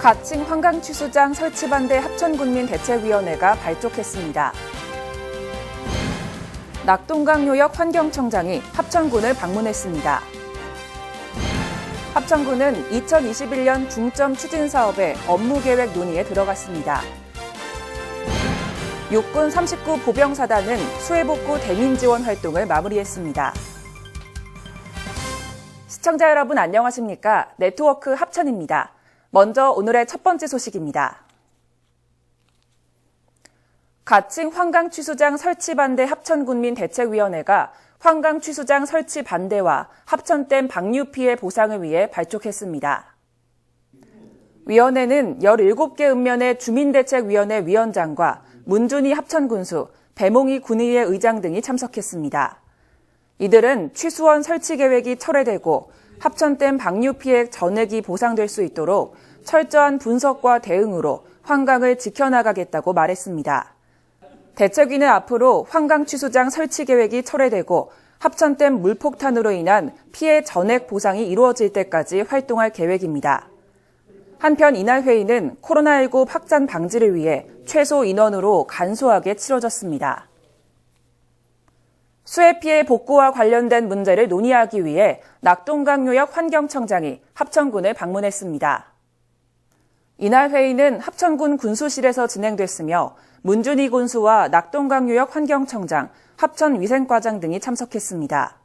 가칭 환강취수장 설치 반대 합천군민대책위원회가 발족했습니다. 낙동강요역 환경청장이 합천군을 방문했습니다. 합천군은 2021년 중점 추진 사업의 업무계획 논의에 들어갔습니다. 육군 39 보병사단은 수해복구 대민지원 활동을 마무리했습니다. 시청자 여러분 안녕하십니까? 네트워크 합천입니다. 먼저 오늘의 첫 번째 소식입니다. 가칭 환강취수장 설치 반대 합천군민대책위원회가 환강취수장 설치 반대와 합천댐 방류 피해 보상을 위해 발족했습니다. 위원회는 17개 읍면의 주민대책위원회 위원장과 문준희 합천군수, 배몽희 군의회 의장 등이 참석했습니다. 이들은 취수원 설치 계획이 철회되고 합천댐 방류 피해 전액이 보상될 수 있도록 철저한 분석과 대응으로 환강을 지켜나가겠다고 말했습니다. 대책위는 앞으로 환강취수장 설치 계획이 철회되고 합천댐 물폭탄으로 인한 피해 전액 보상이 이루어질 때까지 활동할 계획입니다. 한편 이날 회의는 코로나19 확산 방지를 위해 최소 인원으로 간소하게 치러졌습니다. 수해 피해 복구와 관련된 문제를 논의하기 위해 낙동강요역 환경청장이 합천군을 방문했습니다. 이날 회의는 합천군 군수실에서 진행됐으며 문준희 군수와 낙동강요역 환경청장, 합천위생과장 등이 참석했습니다.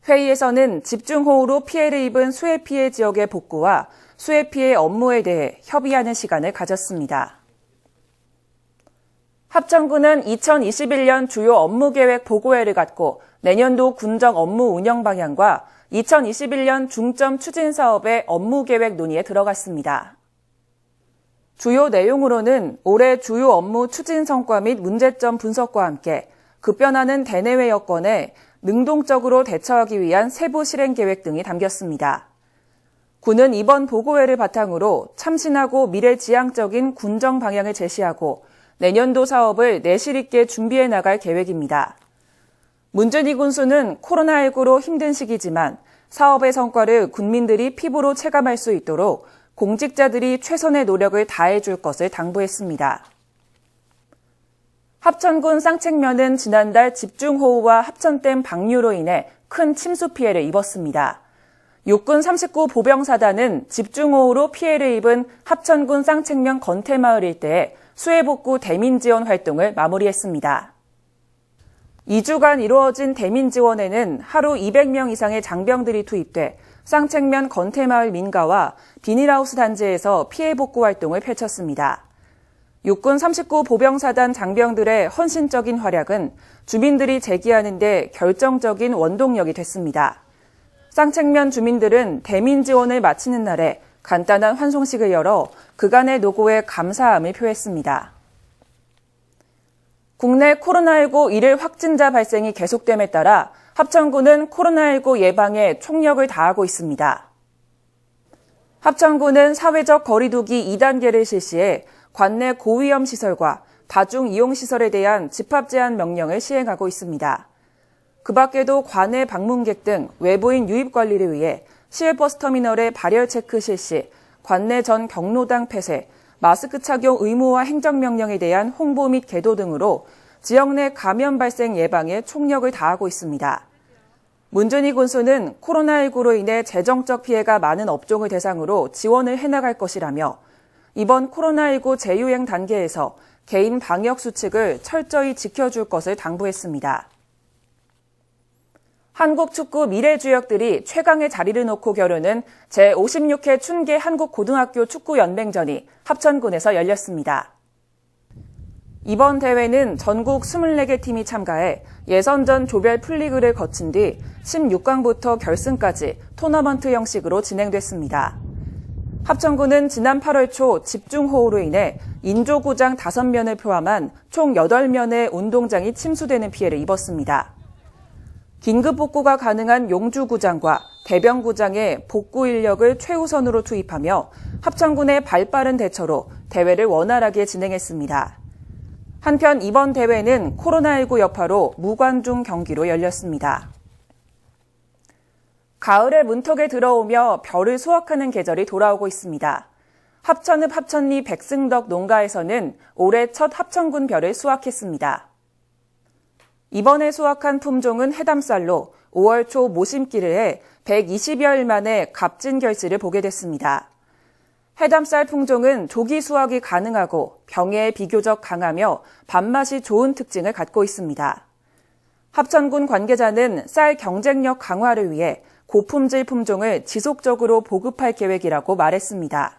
회의에서는 집중호우로 피해를 입은 수해 피해 지역의 복구와 수해 피해 업무에 대해 협의하는 시간을 가졌습니다. 합천군은 2021년 주요 업무계획 보고회를 갖고 내년도 군정 업무 운영 방향과 2021년 중점 추진 사업의 업무계획 논의에 들어갔습니다. 주요 내용으로는 올해 주요 업무 추진 성과 및 문제점 분석과 함께 급변하는 대내외 여건에 능동적으로 대처하기 위한 세부 실행 계획 등이 담겼습니다. 군은 이번 보고회를 바탕으로 참신하고 미래지향적인 군정 방향을 제시하고 내년도 사업을 내실 있게 준비해 나갈 계획입니다. 문준희 군수는 코로나19로 힘든 시기지만 사업의 성과를 군민들이 피부로 체감할 수 있도록 공직자들이 최선의 노력을 다해줄 것을 당부했습니다. 합천군 쌍책면은 지난달 집중호우와 합천댐 방류로 인해 큰 침수 피해를 입었습니다. 육군 39 보병사단은 집중호우로 피해를 입은 합천군 쌍책면 건태마을 일대에 수해복구 대민지원 활동을 마무리했습니다. 2주간 이루어진 대민지원에는 하루 200명 이상의 장병들이 투입돼 쌍책면 건태마을 민가와 비닐하우스 단지에서 피해복구 활동을 펼쳤습니다. 육군 39 보병사단 장병들의 헌신적인 활약은 주민들이 재기하는 데 결정적인 원동력이 됐습니다. 쌍책면 주민들은 대민지원을 마치는 날에 간단한 환송식을 열어 그간의 노고에 감사함을 표했습니다. 국내 코로나19 일일 확진자 발생이 계속됨에 따라 합천군은 코로나19 예방에 총력을 다하고 있습니다. 합천군은 사회적 거리두기 2단계를 실시해 관내 고위험 시설과 다중 이용시설에 대한 집합 제한 명령을 시행하고 있습니다. 그 밖에도 관내 방문객 등 외부인 유입 관리를 위해 시외버스터미널의 발열 체크 실시, 관내 전 경로당 폐쇄, 마스크 착용 의무화 행정명령에 대한 홍보 및 계도 등으로 지역 내 감염 발생 예방에 총력을 다하고 있습니다. 문준희 군수는 코로나19로 인해 재정적 피해가 많은 업종을 대상으로 지원을 해나갈 것이라며 이번 코로나19 재유행 단계에서 개인 방역 수칙을 철저히 지켜줄 것을 당부했습니다. 한국 축구 미래주역들이 최강의 자리를 놓고 겨루는 제56회 춘계 한국고등학교 축구연맹전이 합천군에서 열렸습니다. 이번 대회는 전국 24개 팀이 참가해 예선전 조별 풀리그를 거친 뒤 16강부터 결승까지 토너먼트 형식으로 진행됐습니다. 합천군은 지난 8월 초 집중호우로 인해 인조구장 5면을 포함한 총 8면의 운동장이 침수되는 피해를 입었습니다. 긴급 복구가 가능한 용주구장과 대병구장에 복구 인력을 최우선으로 투입하며 합천군의 발빠른 대처로 대회를 원활하게 진행했습니다. 한편 이번 대회는 코로나19 여파로 무관중 경기로 열렸습니다. 가을의 문턱에 들어오며 벼를 수확하는 계절이 돌아오고 있습니다. 합천읍 합천리 백승덕 농가에서는 올해 첫 합천군 벼를 수확했습니다. 이번에 수확한 품종은 해담쌀로 5월 초 모심기를 해 120여일 만에 값진 결실을 보게 됐습니다. 해담쌀 품종은 조기 수확이 가능하고 병해에 비교적 강하며 밥맛이 좋은 특징을 갖고 있습니다. 합천군 관계자는 쌀 경쟁력 강화를 위해 고품질 품종을 지속적으로 보급할 계획이라고 말했습니다.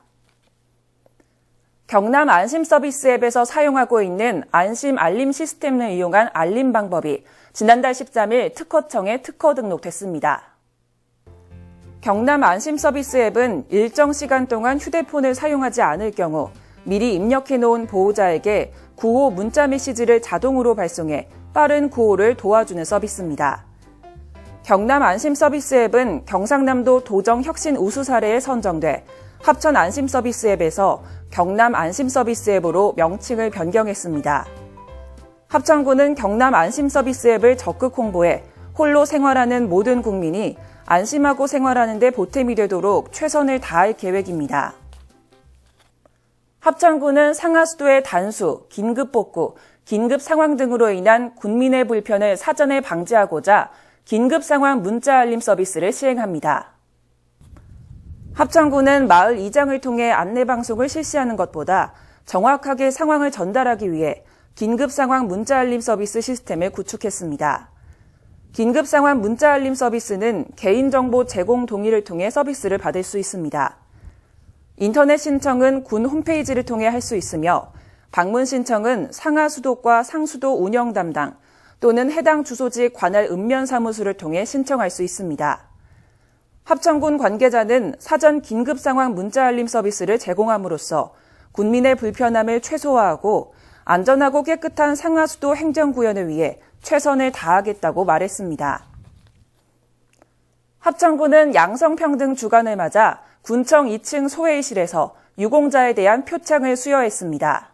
경남 안심 서비스 앱에서 사용하고 있는 안심 알림 시스템을 이용한 알림 방법이 지난달 13일 특허청에 특허 등록됐습니다. 경남 안심 서비스 앱은 일정 시간 동안 휴대폰을 사용하지 않을 경우 미리 입력해 놓은 보호자에게 구호 문자 메시지를 자동으로 발송해 빠른 구호를 도와주는 서비스입니다. 경남 안심 서비스 앱은 경상남도 도정 혁신 우수 사례에 선정돼 합천 안심 서비스 앱에서 경남 안심 서비스 앱으로 명칭을 변경했습니다. 합천군은 경남 안심 서비스 앱을 적극 홍보해 홀로 생활하는 모든 국민이 안심하고 생활하는 데 보탬이 되도록 최선을 다할 계획입니다. 합천군은 상하수도의 단수, 긴급복구, 긴급상황 등으로 인한 군민의 불편을 사전에 방지하고자 긴급상황 문자 알림 서비스를 시행합니다. 합천군은 마을 이장을 통해 안내방송을 실시하는 것보다 정확하게 상황을 전달하기 위해 긴급상황 문자 알림 서비스 시스템을 구축했습니다. 긴급상황 문자 알림 서비스는 개인정보 제공 동의를 통해 서비스를 받을 수 있습니다. 인터넷 신청은 군 홈페이지를 통해 할 수 있으며 방문 신청은 상하수도과 상수도 운영 담당 또는 해당 주소지 관할 읍면사무소를 통해 신청할 수 있습니다. 합천군 관계자는 사전 긴급상황 문자 알림 서비스를 제공함으로써 군민의 불편함을 최소화하고 안전하고 깨끗한 상하수도 행정구현을 위해 최선을 다하겠다고 말했습니다. 합천군은 양성평등 주간을 맞아 군청 2층 소회의실에서 유공자에 대한 표창을 수여했습니다.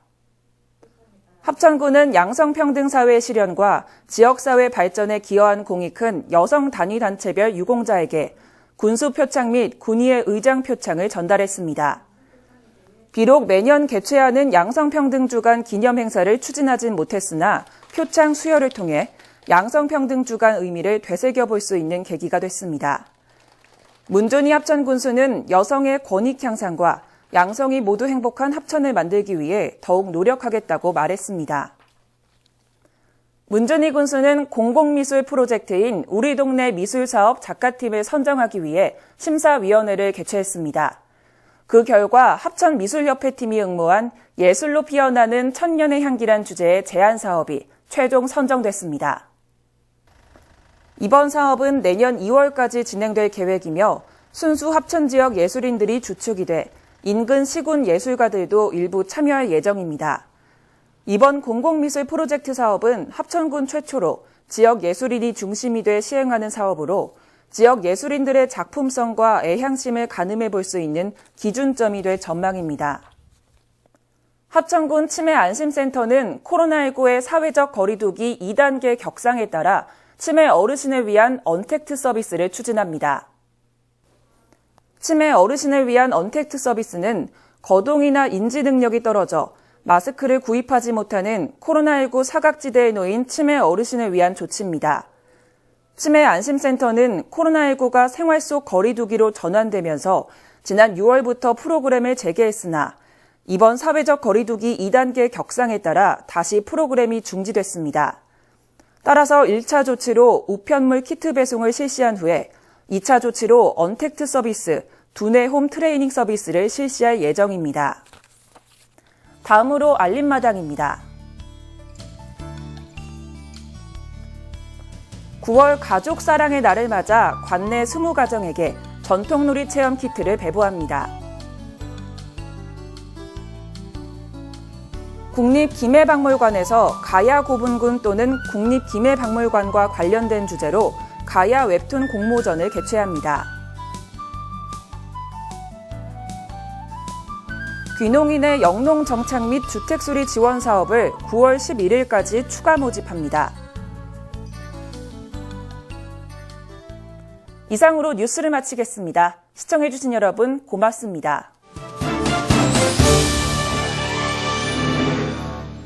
합천군은 양성평등사회 실현과 지역사회 발전에 기여한 공이 큰 여성 단위 단체별 유공자에게 군수 표창 및 군의회 의장 표창을 전달했습니다. 비록 매년 개최하는 양성평등주간 기념행사를 추진하진 못했으나 표창 수여를 통해 양성평등주간 의미를 되새겨볼 수 있는 계기가 됐습니다. 문준희 합천군수는 여성의 권익 향상과 양성이 모두 행복한 합천을 만들기 위해 더욱 노력하겠다고 말했습니다. 문준희 군수는 공공미술 프로젝트인 우리 동네 미술사업 작가팀을 선정하기 위해 심사위원회를 개최했습니다. 그 결과 합천미술협회팀이 응모한 예술로 피어나는 천년의 향기란 주제의 제안 사업이 최종 선정됐습니다. 이번 사업은 내년 2월까지 진행될 계획이며 순수 합천 지역 예술인들이 주축이 돼 인근 시군 예술가들도 일부 참여할 예정입니다. 이번 공공미술 프로젝트 사업은 합천군 최초로 지역 예술인이 중심이 돼 시행하는 사업으로 지역 예술인들의 작품성과 애향심을 가늠해 볼 수 있는 기준점이 될 전망입니다. 합천군 치매안심센터는 코로나19의 사회적 거리두기 2단계 격상에 따라 치매 어르신을 위한 언택트 서비스를 추진합니다. 치매 어르신을 위한 언택트 서비스는 거동이나 인지 능력이 떨어져 마스크를 구입하지 못하는 코로나19 사각지대에 놓인 치매 어르신을 위한 조치입니다. 치매 안심센터는 코로나19가 생활 속 거리두기로 전환되면서 지난 6월부터 프로그램을 재개했으나 이번 사회적 거리두기 2단계 격상에 따라 다시 프로그램이 중지됐습니다. 따라서 1차 조치로 우편물 키트 배송을 실시한 후에 2차 조치로 언택트 서비스, 두뇌 홈 트레이닝 서비스를 실시할 예정입니다. 다음으로 알림마당입니다. 9월 가족 사랑의 날을 맞아 관내 20가정에게 전통놀이 체험 키트를 배부합니다. 국립김해박물관에서 가야 고분군 또는 국립김해박물관과 관련된 주제로 가야 웹툰 공모전을 개최합니다. 귀농인의 영농 정착 및 주택수리 지원 사업을 9월 11일까지 추가 모집합니다. 이상으로 뉴스를 마치겠습니다. 시청해주신 여러분 고맙습니다. 네.